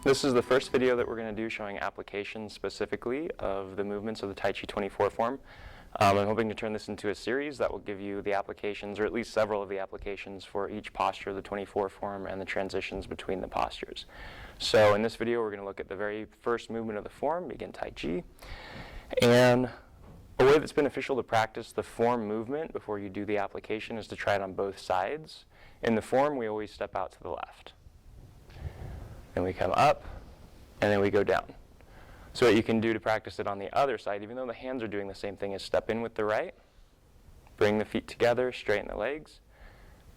This is the first video that we're going to do showing applications specifically of the movements of the Tai Chi 24 form. I'm hoping to turn this into a series that will give you the applications, or at least several of the applications for each posture of the 24 form and the transitions between the postures. So in this video we're going to look at the very first movement of the form, begin Tai Chi. And a way that's beneficial to practice the form movement before you do the application is to try it on both sides. In the form we always step out to the left. Then we come up, and then we go down. So what you can do to practice it on the other side, even though the hands are doing the same thing, is step in with the right, bring the feet together, straighten the legs,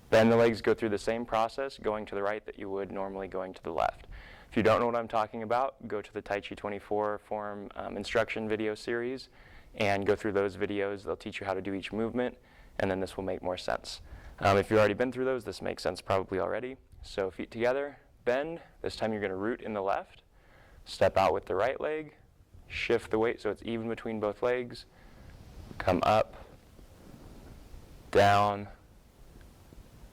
bend the legs, go through the same process, going to the right that you would normally going to the left. If you don't know what I'm talking about, go to the Tai Chi 24 form instruction video series and go through those videos. They'll teach you how to do each movement, and then this will make more sense. If you've already been through those, this makes sense probably already. So feet together, bend. This time you're going to root in the left, step out with the right leg, shift the weight so it's even between both legs, come up, down,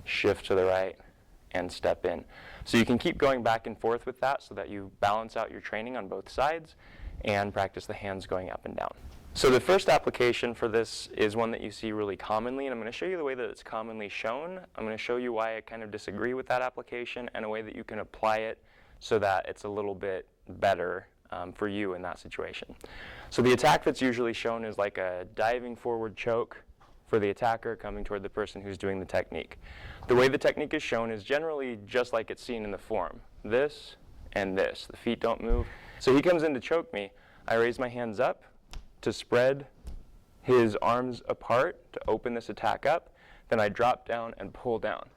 shift to the right, and step in. So you can keep going back and forth with that so that you balance out your training on both sides and practice the hands going up and down. So the first application for this is one that you see really commonly, and I'm going to show you the way that it's commonly shown. I'm going to show you why I kind of disagree with that application and a way that you can apply it so that it's a little bit better for you in that situation. So the attack that's usually shown is like a diving forward choke for the attacker coming toward the person who's doing the technique. The way the technique is shown is generally just like it's seen in the form. This and this. The feet don't move. So he comes in to choke me. I raise my hands up to spread his arms apart to open this attack up. Then I drop down and pull down.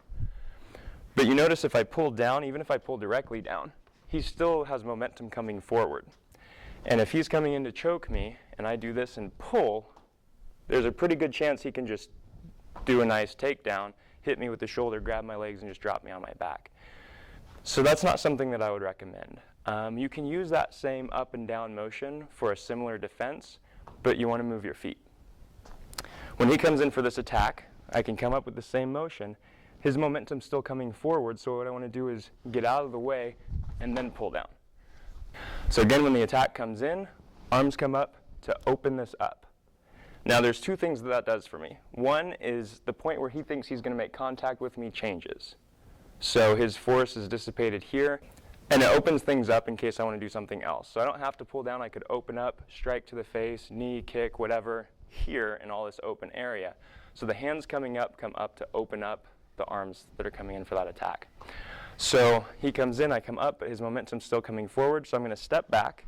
But you notice if I pull down, even if I pull directly down, he still has momentum coming forward. And if he's coming in to choke me and I do this and pull, there's a pretty good chance he can just do a nice takedown, hit me with the shoulder, grab my legs, and just drop me on my back. So that's not something that I would recommend. You can use that same up and down motion for a similar defense, but you want to move your feet. When he comes in for this attack, I can come up with the same motion. His momentum's still coming forward, so what I want to do is get out of the way and then pull down. So again, when the attack comes in, arms come up to open this up. Now there's two things that does for me. One is the point where he thinks he's going to make contact with me changes. So his force is dissipated here, and it opens things up in case I want to do something else. So I don't have to pull down. I could open up, strike to the face, knee, kick, whatever, here in all this open area. So the hands coming up come up to open up the arms that are coming in for that attack. So he comes in, I come up, but his momentum's still coming forward. So I'm going to step back,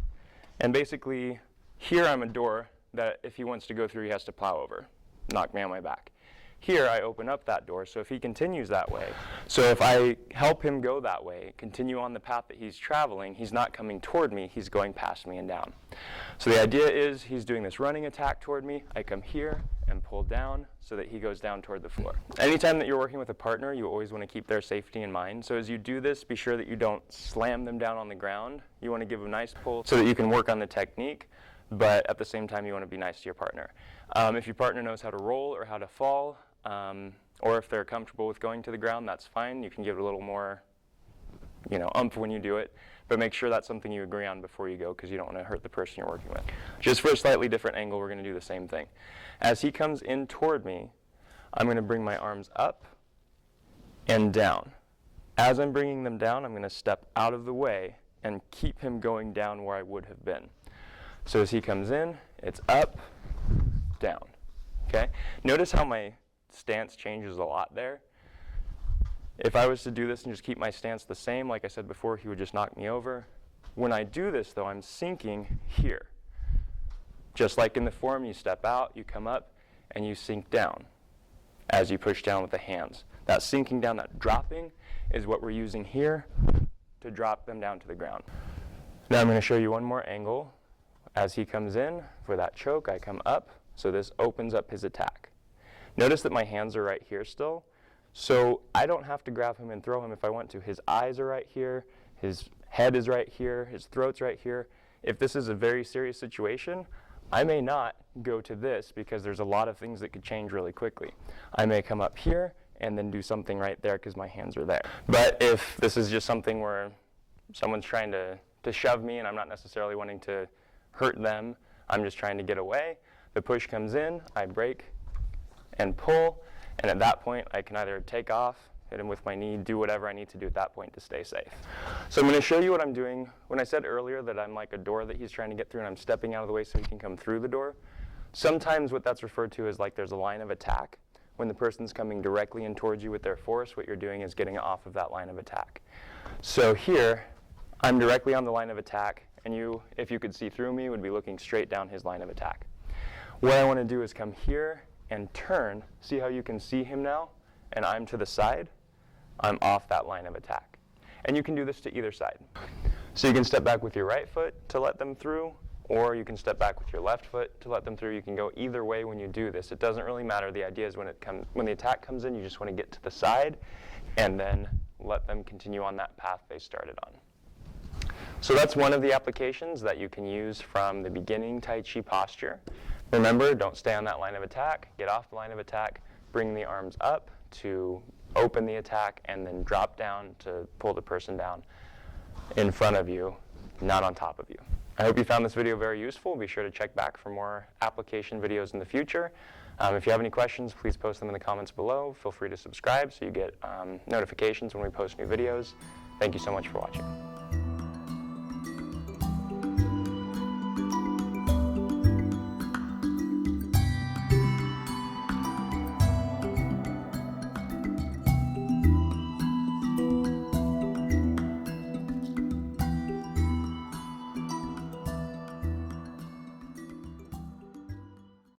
and basically here I'm a door that if he wants to go through, he has to plow over, knock me on my back. Here I open up that door, so if he continues that way, so if I help him go that way, continue on the path that he's traveling, he's not coming toward me, he's going past me and down. So the idea is he's doing this running attack toward me, I come here and pull down so that he goes down toward the floor. Anytime that you're working with a partner, you always want to keep their safety in mind. So as you do this, be sure that you don't slam them down on the ground. You want to give a nice pull so that you can work on the technique, but at the same time you want to be nice to your partner. If your partner knows how to roll or how to fall, or if they're comfortable with going to the ground, that's fine. You can give it a little more, oomph when you do it, but make sure that's something you agree on before you go because you don't want to hurt the person you're working with. Just for a slightly different angle, we're going to do the same thing. As he comes in toward me, I'm going to bring my arms up and down. As I'm bringing them down, I'm going to step out of the way and keep him going down where I would have been. So as he comes in, it's up, down. Okay? Notice how my stance changes a lot there. If I was to do this and just keep my stance the same, like I said before, he would just knock me over. When I do this, though, I'm sinking here. Just like in the form, you step out, you come up, and you sink down as you push down with the hands. That sinking down, that dropping, is what we're using here to drop them down to the ground. Now I'm going to show you one more angle. As he comes in for that choke, I come up, so this opens up his attack. Notice that my hands are right here still, so I don't have to grab him and throw him if I want to. His eyes are right here, his head is right here, his throat's right here. If this is a very serious situation, I may not go to this because there's a lot of things that could change really quickly. I may come up here and then do something right there because my hands are there. But if this is just something where someone's trying to shove me and I'm not necessarily wanting to hurt them, I'm just trying to get away. The push comes in, I break and pull, and at that point I can either take off, hit him with my knee, do whatever I need to do at that point to stay safe. So I'm going to show you what I'm doing. When I said earlier that I'm like a door that he's trying to get through and I'm stepping out of the way so he can come through the door, sometimes what that's referred to is like there's a line of attack. When the person's coming directly in towards you with their force, what you're doing is getting off of that line of attack. So here, I'm directly on the line of attack, and you, if you could see through me, would be looking straight down his line of attack. What I want to do is come here and turn. See how you can see him now? And I'm to the side. I'm off that line of attack. And you can do this to either side. So you can step back with your right foot to let them through, or you can step back with your left foot to let them through. You can go either way when you do this. It doesn't really matter. The idea is when the attack comes in, you just want to get to the side and then let them continue on that path they started on. So that's one of the applications that you can use from the beginning Tai Chi posture. Remember, don't stay on that line of attack. Get off the line of attack. Bring the arms up to open the attack, and then drop down to pull the person down in front of you, not on top of you. I hope you found this video very useful. Be sure to check back for more application videos in the future. If you have any questions, please post them in the comments below. Feel free to subscribe so you get notifications when we post new videos. Thank you so much for watching.